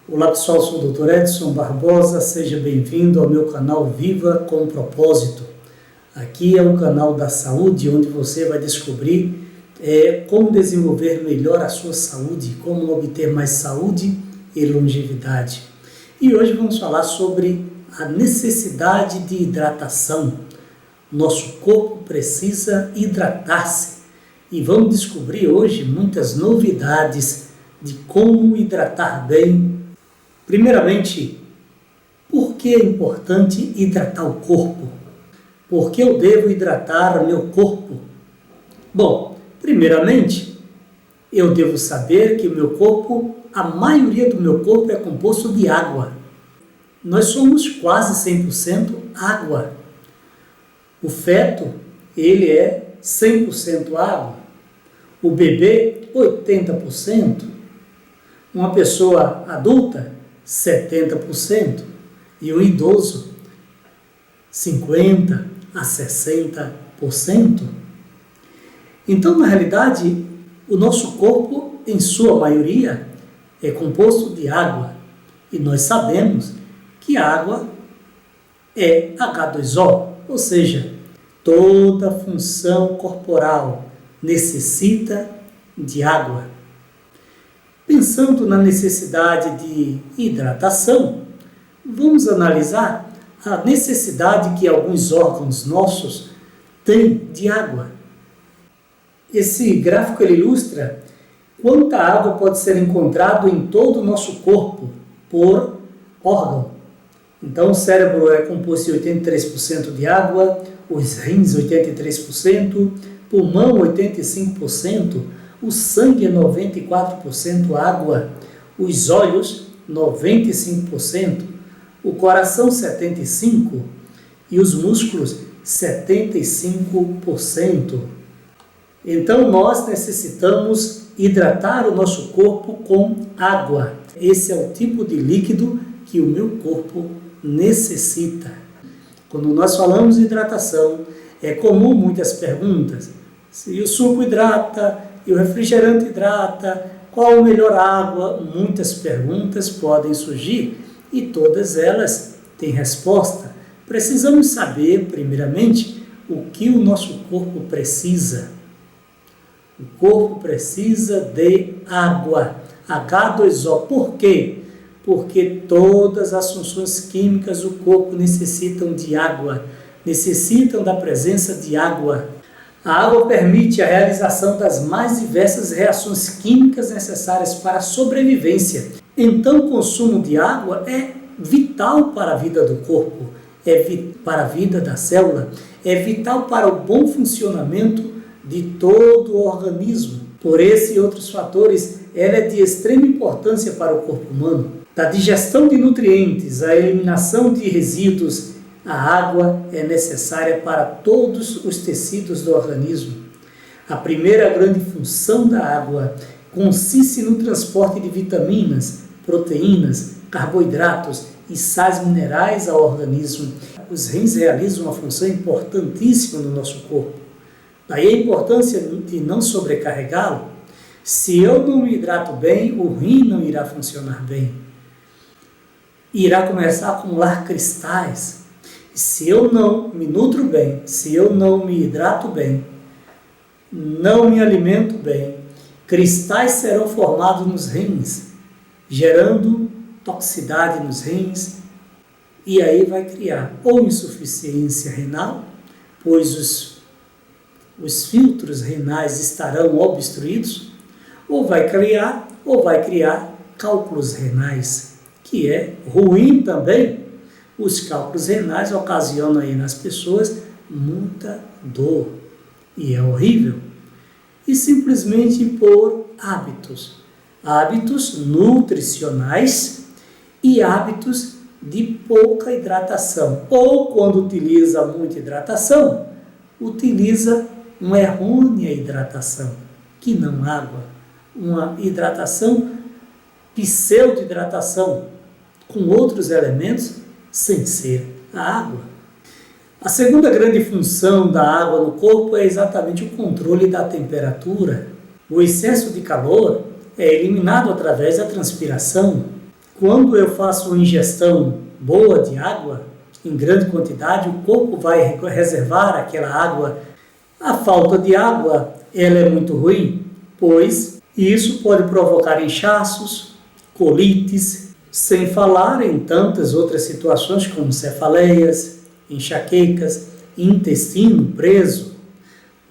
Olá pessoal, sou o Dr. Edson Barbosa, seja bem-vindo ao meu canal Viva com Propósito. Aqui é o canal da saúde, onde você vai descobrir como desenvolver melhor a sua saúde, como obter mais saúde e longevidade. E hoje vamos falar sobre a necessidade de hidratação. Nosso corpo precisa hidratar-se e vamos descobrir hoje muitas novidades de como hidratar bem. Primeiramente, por que é importante hidratar o corpo? Por que eu devo hidratar meu corpo? Bom, primeiramente, eu devo saber que o meu corpo, a maioria do meu corpo é composto de água. Nós somos quase 100% água. O feto, ele é 100% água. O bebê, 80%. Uma pessoa adulta, 70%, e o idoso 50% a 60%. Então, na realidade, o nosso corpo, em sua maioria, é composto de água. E nós sabemos que a água é H2O, ou seja, toda função corporal necessita de água. Pensando na necessidade de hidratação, vamos analisar a necessidade que alguns órgãos nossos têm de água. Esse gráfico ele ilustra quanta água pode ser encontrado em todo o nosso corpo por órgão. Então, o cérebro é composto de 83% de água, os rins 83%, pulmão 85%, o sangue é 94% água, os olhos 95%, o coração 75% e os músculos 75%. Então nós necessitamos hidratar o nosso corpo com água. Esse é o tipo de líquido que o meu corpo necessita. Quando nós falamos de hidratação, é comum muitas perguntas. Se o suco hidrata, e o refrigerante hidrata, qual a melhor água? Muitas perguntas podem surgir e todas elas têm resposta. Precisamos saber, primeiramente, o que o nosso corpo precisa. O corpo precisa de água, H2O. Por quê? Porque todas as funções químicas do corpo necessitam de água, necessitam da presença de água. A água permite a realização das mais diversas reações químicas necessárias para a sobrevivência. Então, o consumo de água é vital para a vida do corpo, para a vida da célula, é vital para o bom funcionamento de todo o organismo. Por esse e outros fatores, ela é de extrema importância para o corpo humano. Da digestão de nutrientes à eliminação de resíduos, a água é necessária para todos os tecidos do organismo. A primeira grande função da água consiste no transporte de vitaminas, proteínas, carboidratos e sais minerais ao organismo. Os rins realizam uma função importantíssima no nosso corpo. Daí a importância de não sobrecarregá-lo. Se eu não me hidrato bem, o rim não irá funcionar bem. Irá começar a acumular cristais. Se eu não me nutro bem, se eu não me hidrato bem, não me alimento bem, cristais serão formados nos rins, gerando toxicidade nos rins, e aí vai criar ou insuficiência renal, pois os filtros renais estarão obstruídos, ou vai criar cálculos renais, que é ruim também. Os cálculos renais ocasionam aí nas pessoas muita dor e é horrível. E simplesmente por hábitos nutricionais e hábitos de pouca hidratação. Ou quando utiliza muita hidratação, utiliza uma errônea hidratação, que não água, uma hidratação, pseudo-hidratação, com outros elementos, sem ser a água. A segunda grande função da água no corpo é exatamente o controle da temperatura. O excesso de calor é eliminado através da transpiração. Quando eu faço uma ingestão boa de água, em grande quantidade, o corpo vai reservar aquela água. A falta de água, ela é muito ruim, pois isso pode provocar inchaços, colites, sem falar em tantas outras situações como cefaleias, enxaquecas, intestino preso.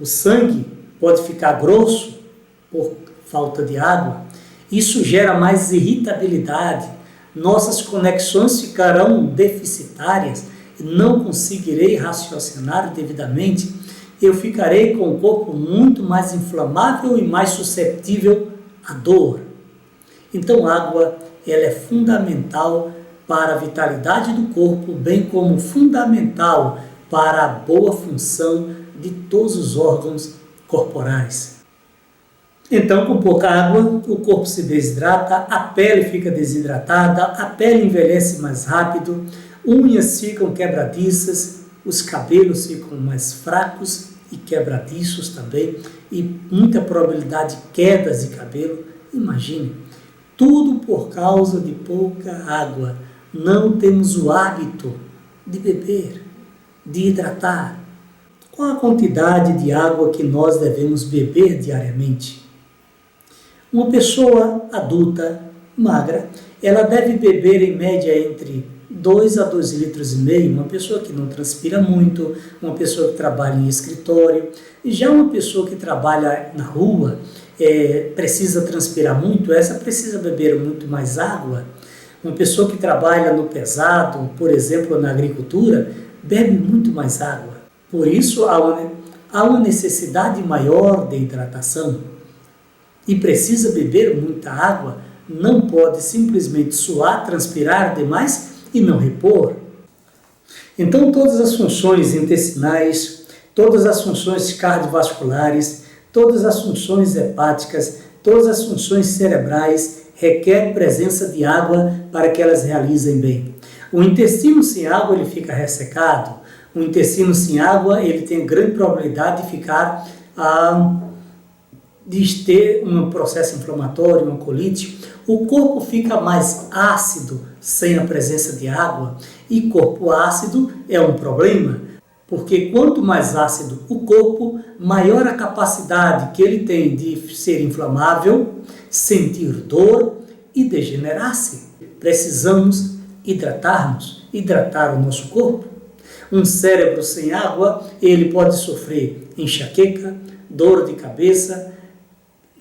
O sangue pode ficar grosso por falta de água. Isso gera mais irritabilidade. Nossas conexões ficarão deficitárias e não conseguirei raciocinar devidamente. Eu ficarei com o corpo muito mais inflamável e mais suscetível à dor. Então, a água ela é fundamental para a vitalidade do corpo, bem como fundamental para a boa função de todos os órgãos corporais. Então, com pouca água, o corpo se desidrata, a pele fica desidratada, a pele envelhece mais rápido, unhas ficam quebradiças, os cabelos ficam mais fracos e quebradiços também, e muita probabilidade de quedas de cabelo. Imagine, tudo por causa de pouca água. Não temos o hábito de beber, de hidratar. Qual a quantidade de água que nós devemos beber diariamente? Uma pessoa adulta, magra, ela deve beber em média entre 2 a 2,5 litros. Uma pessoa que não transpira muito, uma pessoa que trabalha em escritório. E já uma pessoa que trabalha na rua, precisa transpirar muito, essa precisa beber muito mais água. Uma pessoa que trabalha no pesado, por exemplo, na agricultura, bebe muito mais água. Por isso, há uma necessidade maior de hidratação. E precisa beber muita água, não pode simplesmente suar, transpirar demais e não repor. Então, todas as funções intestinais, todas as funções cardiovasculares, todas as funções hepáticas, todas as funções cerebrais requerem presença de água para que elas realizem bem. O intestino sem água ele fica ressecado. O intestino sem água ele tem grande probabilidade de ficar de ter um processo inflamatório, uma colite. O corpo fica mais ácido sem a presença de água, e corpo ácido é um problema, porque quanto mais ácido o corpo, maior a capacidade que ele tem de ser inflamável, sentir dor e degenerar-se. Precisamos hidratar o nosso corpo. Um cérebro sem água, ele pode sofrer enxaqueca, dor de cabeça,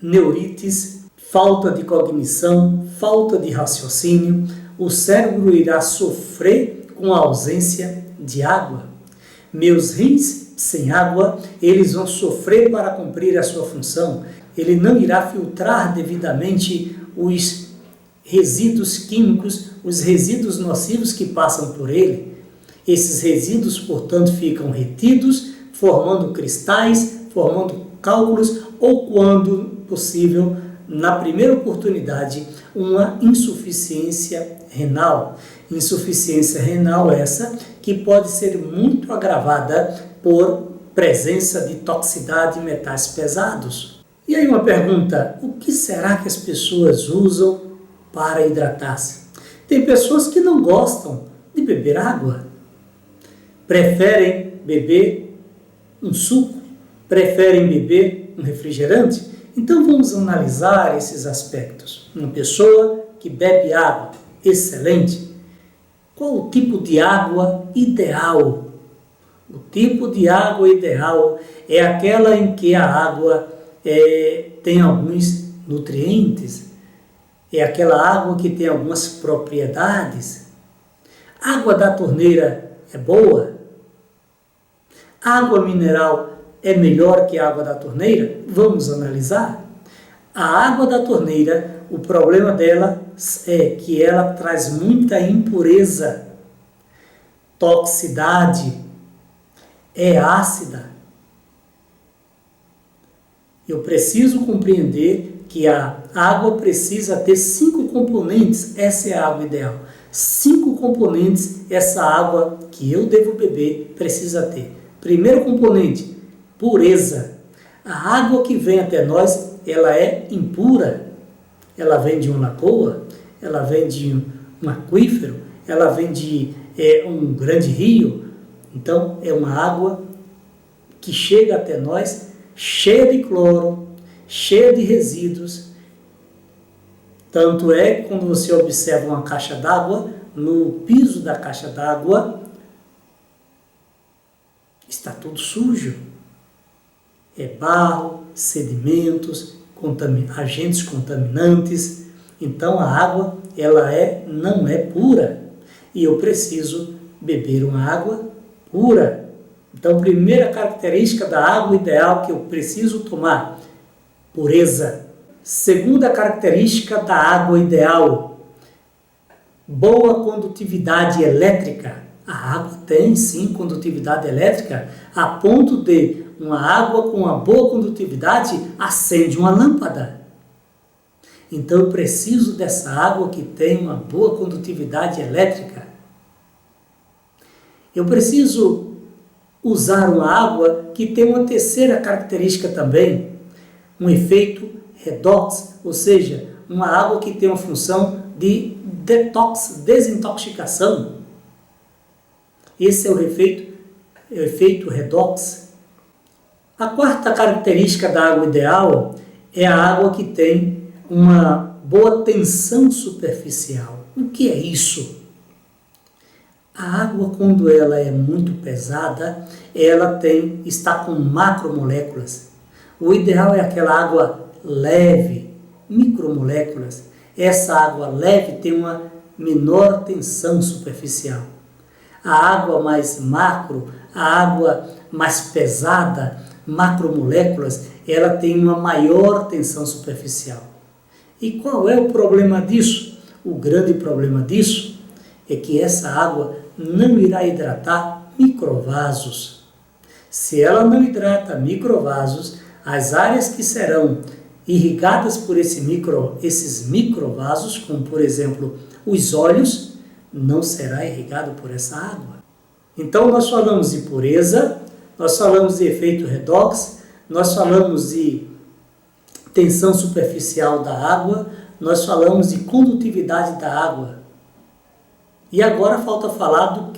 neurites, falta de cognição, falta de raciocínio. O cérebro irá sofrer com a ausência de água. Meus rins sem água, eles vão sofrer para cumprir a sua função. Ele não irá filtrar devidamente os resíduos químicos, os resíduos nocivos que passam por ele. Esses resíduos, portanto, ficam retidos, formando cristais, formando cálculos ou, quando possível, na primeira oportunidade, uma insuficiência renal. Insuficiência renal essa que pode ser muito agravada por presença de toxicidade e metais pesados. E aí uma pergunta, o que será que as pessoas usam para hidratar-se? Tem pessoas que não gostam de beber água, preferem beber um suco, preferem beber um refrigerante. Então vamos analisar esses aspectos. Uma pessoa que bebe água, excelente. Qual o tipo de água ideal? O tipo de água ideal é aquela em que a água tem alguns nutrientes, é aquela água que tem algumas propriedades. Água da torneira é boa? Água mineral é melhor que a água da torneira? Vamos analisar. A água da torneira, o problema dela é que ela traz muita impureza, toxicidade, é ácida. Eu preciso compreender que a água precisa ter 5 componentes, essa é a água ideal. 5 componentes, essa água que eu devo beber precisa ter. Primeiro componente, pureza. A água que vem até nós, ela é impura. Ela vem de uma lagoa, ela vem de um aquífero, ela vem de um grande rio, então é uma água que chega até nós cheia de cloro, cheia de resíduos. Tanto é que quando você observa uma caixa d'água, no piso da caixa d'água está tudo sujo. É barro, sedimentos, agentes contaminantes. Então a água não é pura. E eu preciso beber uma água pura. Então, primeira característica da água ideal que eu preciso tomar, pureza. Segunda característica da água ideal, boa condutividade elétrica. A água tem sim condutividade elétrica, a ponto de uma água com uma boa condutividade acende uma lâmpada. Então eu preciso dessa água que tem uma boa condutividade elétrica. Eu preciso usar uma água que tem uma terceira característica também, um efeito redox, ou seja, uma água que tem uma função de detox, desintoxicação. Esse é o efeito redox. A quarta característica da água ideal é a água que tem uma boa tensão superficial. O que é isso? A água, quando ela é muito pesada, ela está com macromoléculas. O ideal é aquela água leve, micromoléculas. Essa água leve tem uma menor tensão superficial. A água mais macro, a água mais pesada, macromoléculas, ela tem uma maior tensão superficial. E qual é o problema disso? O grande problema disso é que essa água não irá hidratar microvasos. Se ela não hidrata microvasos, as áreas que serão irrigadas por esses microvasos, como por exemplo os olhos, não será irrigado por essa água. Então nós falamos de pureza, nós falamos de efeito redox, nós falamos de tensão superficial da água, nós falamos de condutividade da água. E agora falta falar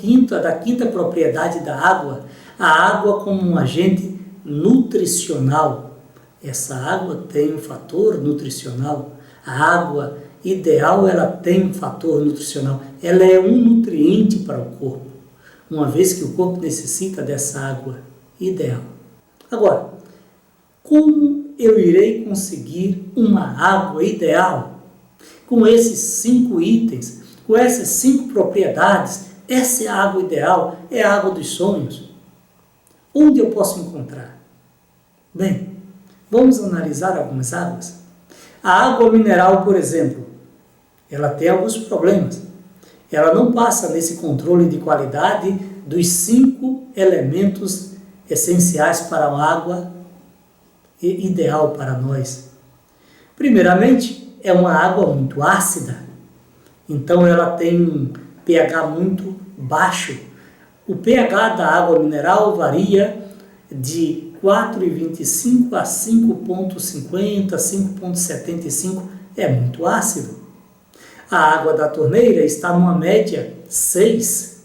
da quinta propriedade da água, a água como um agente nutricional. Essa água tem um fator nutricional. A água ideal, ela tem um fator nutricional. Ela é um nutriente para o corpo, uma vez que o corpo necessita dessa água ideal. Agora, como eu irei conseguir uma água ideal? Com esses 5 itens, com essas 5 propriedades, essa é a água ideal, é a água dos sonhos. Onde eu posso encontrar? Bem, vamos analisar algumas águas. A água mineral, por exemplo, ela tem alguns problemas. Ela não passa nesse controle de qualidade dos 5 elementos essenciais para a água ideal para nós. Primeiramente, é uma água muito ácida. Então ela tem um pH muito baixo. O pH da água mineral varia de 4,25 a 5,50, 5,75, é muito ácido. A água da torneira está numa média 6,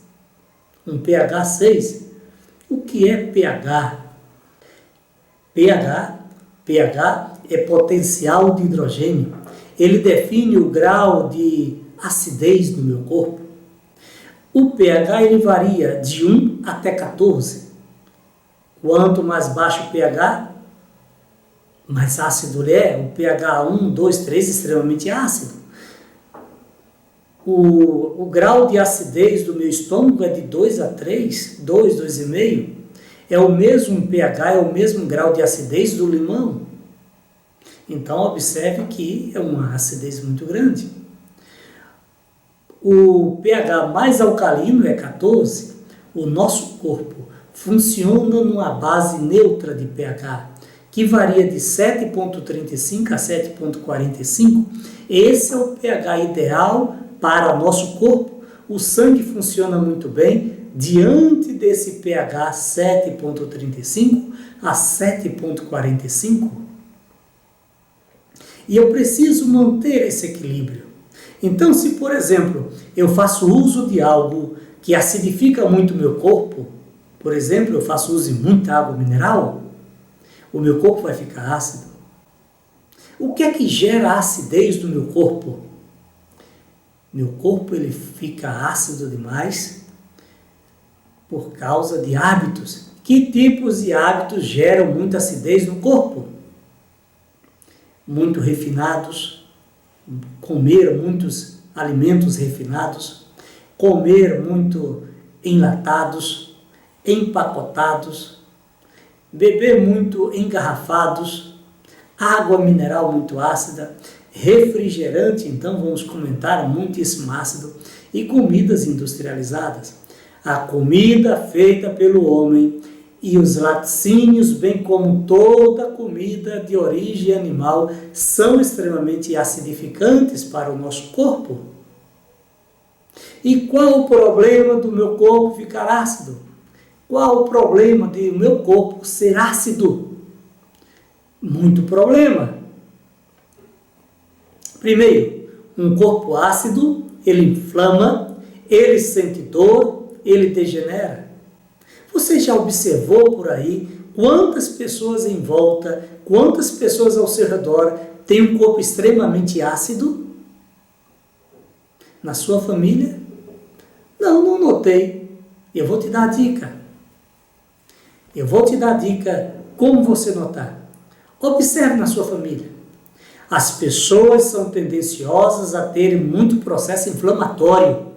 um pH 6. O que é pH? pH é potencial de hidrogênio. Ele define o grau de acidez do meu corpo. O pH ele varia de 1 até 14. Quanto mais baixo o pH, mais ácido ele é. O pH 1, 2, 3 é extremamente ácido. O grau de acidez do meu estômago é de 2 a 3, 2, 2,5. É o mesmo pH, é o mesmo grau de acidez do limão. Então observe que é uma acidez muito grande. O pH mais alcalino é 14. O nosso corpo funciona numa base neutra de pH, que varia de 7,35 a 7,45. Esse é o pH ideal para nosso corpo. O sangue funciona muito bem diante desse pH 7,35 a 7,45. E eu preciso manter esse equilíbrio. Então, se por exemplo, eu faço uso de algo que acidifica muito o meu corpo, por exemplo, eu faço uso de muita água mineral, o meu corpo vai ficar ácido. O que é que gera a acidez no meu corpo? Meu corpo ele fica ácido demais por causa de hábitos. Que tipos de hábitos geram muita acidez no corpo? Muito refinados, comer muitos alimentos refinados, comer muito enlatados, empacotados, beber muito engarrafados, água mineral muito ácida, refrigerante, então vamos comentar, muitíssimo ácido, e comidas industrializadas. A comida feita pelo homem e os laticínios, bem como toda comida de origem animal, são extremamente acidificantes para o nosso corpo. E qual o problema do meu corpo ficar ácido? Qual o problema do meu corpo ser ácido? Muito problema. Primeiro, um corpo ácido, ele inflama, ele sente dor, ele degenera. Você já observou por aí quantas pessoas em volta, quantas pessoas ao seu redor têm um corpo extremamente ácido? Na sua família? Não notei. Eu vou te dar a dica. Eu vou te dar a dica como você notar. Observe na sua família. As pessoas são tendenciosas a terem muito processo inflamatório.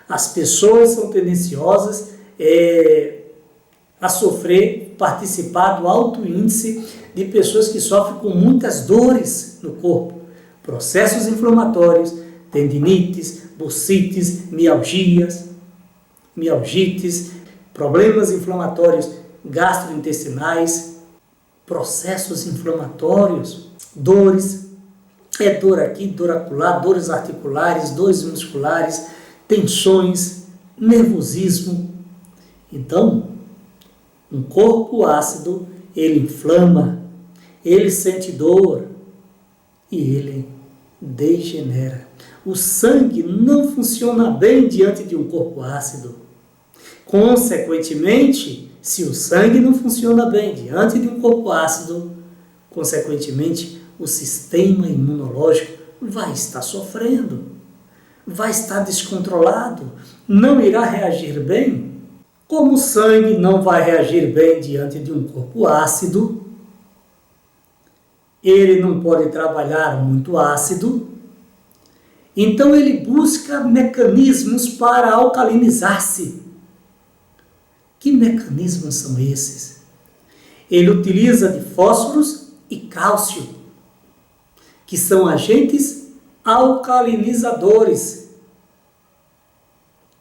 As pessoas são tendenciosas a sofrer, participar do alto índice de pessoas que sofrem com muitas dores no corpo. Processos inflamatórios, tendinites, bursites, mialgites, problemas inflamatórios gastrointestinais, processos inflamatórios, dores, dor aqui, dor acolá, dores articulares, dores musculares, tensões, nervosismo. Então, um corpo ácido, ele inflama, ele sente dor e ele degenera. O sangue não funciona bem diante de um corpo ácido. Consequentemente, se o sangue não funciona bem diante de um corpo ácido, consequentemente, o sistema imunológico vai estar sofrendo, vai estar descontrolado, não irá reagir bem. Como o sangue não vai reagir bem diante de um corpo ácido, ele não pode trabalhar muito ácido, então ele busca mecanismos para alcalinizar-se. Que mecanismos são esses? Ele utiliza de fósforos e cálcio, que são agentes alcalinizadores.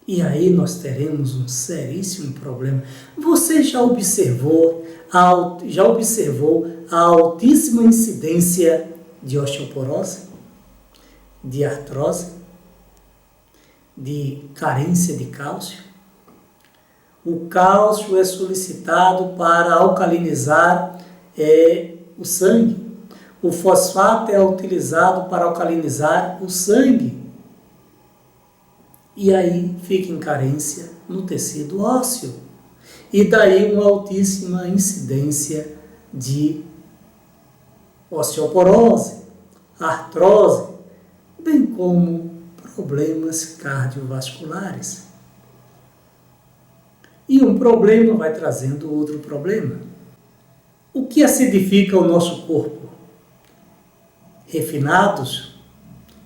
E aí nós teremos um seríssimo problema. Você já observou a altíssima incidência de osteoporose, de artrose, de carência de cálcio? O cálcio é solicitado para alcalinizar o sangue. O fosfato é utilizado para alcalinizar o sangue. E aí fica em carência no tecido ósseo. E daí uma altíssima incidência de osteoporose, artrose, bem como problemas cardiovasculares. E um problema vai trazendo outro problema. O que acidifica o nosso corpo? Refinados,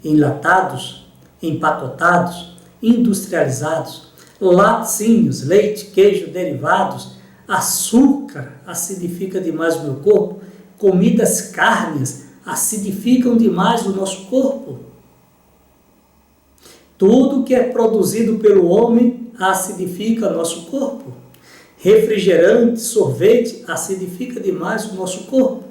enlatados, empacotados, industrializados, laticínios, leite, queijo, derivados, açúcar acidifica demais o meu corpo, comidas carnes acidificam demais o nosso corpo. Tudo que é produzido pelo homem acidifica nosso corpo. Refrigerante, sorvete acidifica demais o nosso corpo.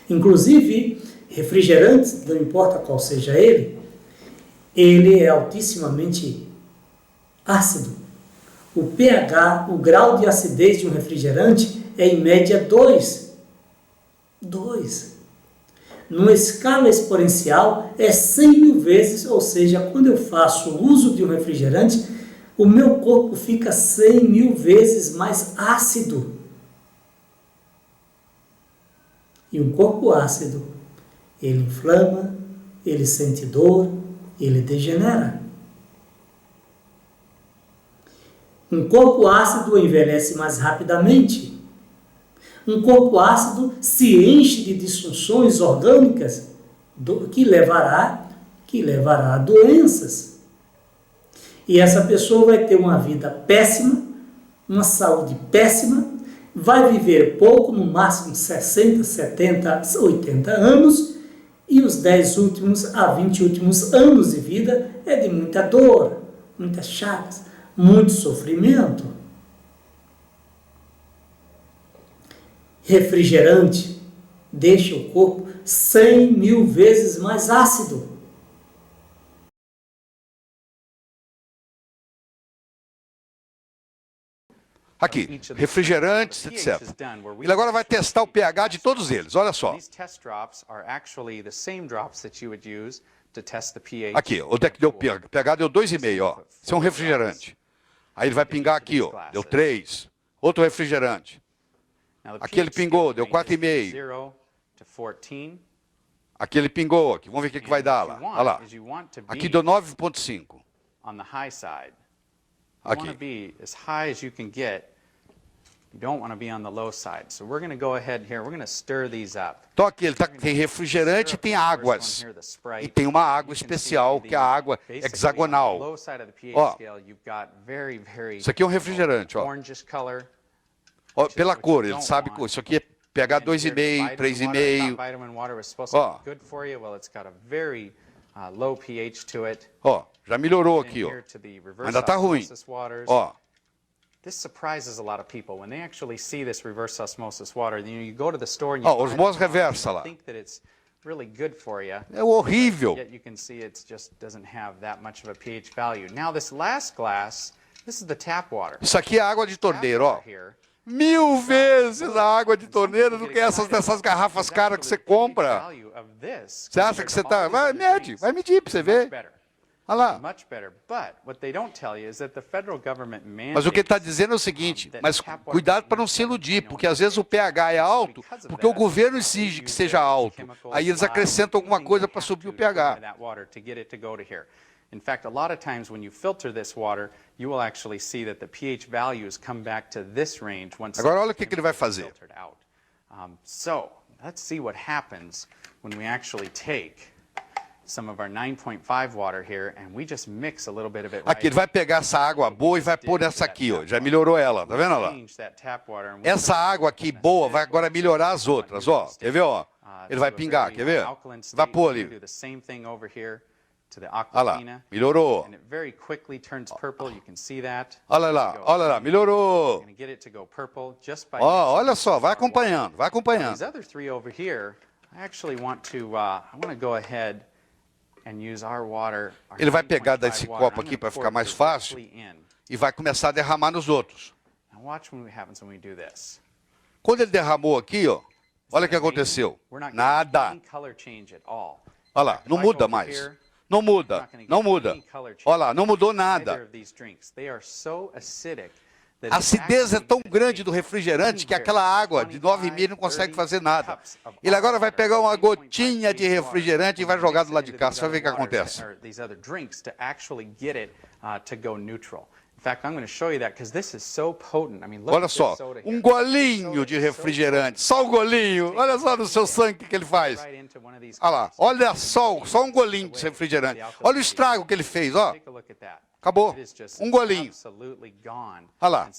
Inclusive, refrigerante, não importa qual seja ele é altissimamente ácido. O pH, o grau de acidez de um refrigerante é em média 2. numa escala exponencial, é 100 mil vezes, ou seja, quando eu faço uso de um refrigerante, o meu corpo fica 100 mil vezes mais ácido. E um corpo ácido, ele inflama, ele sente dor, ele degenera. Um corpo ácido envelhece mais rapidamente. Um corpo ácido se enche de disfunções orgânicas que levará a doenças. E essa pessoa vai ter uma vida péssima, uma saúde péssima, vai viver pouco, no máximo 60, 70, 80 anos, e os 10 últimos a 20 últimos anos de vida é de muita dor, muitas chagas, muito sofrimento. Refrigerante deixa o corpo 100 mil vezes mais ácido. Aqui, refrigerantes, etc. Ele agora vai testar o pH de todos eles, olha só. Aqui, onde é que deu pH? Deu 2,5, ó. Isso é um refrigerante. Aí ele vai pingar aqui, ó, deu 3. Outro refrigerante. Aqui ele pingou, deu 4,5. Aqui ele pingou, aqui. Vamos ver o que vai dar lá. Olha lá. Aqui deu 9,5. Aqui. You don't want to be on the low side. So we're going to go ahead here. We're going to stir these up. Então aqui ele tem refrigerante e tem águas. E tem uma água especial, que é a água hexagonal. Ó, isso aqui é um refrigerante, ó. Ó, pela cor, ele sabe que isso aqui é pH 2,5, 3,5. Ó. Ó, já melhorou aqui, ó. Ainda está ruim. Ó. This surprises a lot of people when they actually see this reverse osmosis water. You go to the store and you osmose reversa lá. think that it's really good for you. É horrível. Yet you can see it just doesn't have that much of a pH value. Now this last glass, this is the tap water. Isso aqui é água de torneira, ó. 1000 vezes a água de torneira do que dessas garrafas caras que você compra. Você acha que você tá... Vai medir pra você ver. Olha lá. Mas o que ele está dizendo é o seguinte, mas cuidado para não se iludir, porque às vezes o pH é alto, porque o governo exige que seja alto. Aí eles acrescentam alguma coisa para subir o pH. In fact, a lot of times when you filter this water, you will actually see that the pH values come back to this range once agora olha o que ele vai fazer. So, let's see what happens when we actually take some of our 9.5 water here and we just mix a little bit of it. Aqui ele vai pegar essa água boa e vai pôr nessa aqui, ó. Já melhorou ela, tá vendo lá? Essa água aqui boa vai agora melhorar as outras, ó. Quer ver, ó? Ele vai pingar, quer ver? Vai pôr ali. Olha lá, melhorou. Olha lá, melhorou. Ó, olha só, vai acompanhando, vai acompanhando. Ele vai pegar desse copo aqui para ficar mais fácil e vai começar a derramar nos outros. Quando ele derramou aqui, ó, olha o que aconteceu. Nada. Olha lá, não muda mais. Não muda, não muda. Olha lá, não mudou nada. A acidez é tão grande do refrigerante que aquela água de 9,5 não consegue fazer nada. Ele agora vai pegar uma gotinha de refrigerante e vai jogar do lado de cá. Você vai ver o que acontece. Olha só, um golinho de refrigerante, só um golinho. Olha só no seu sangue o que ele faz. Olha lá, olha só um golinho de refrigerante. Olha o estrago que ele fez, ó. Acabou. Um golinho. Olha lá.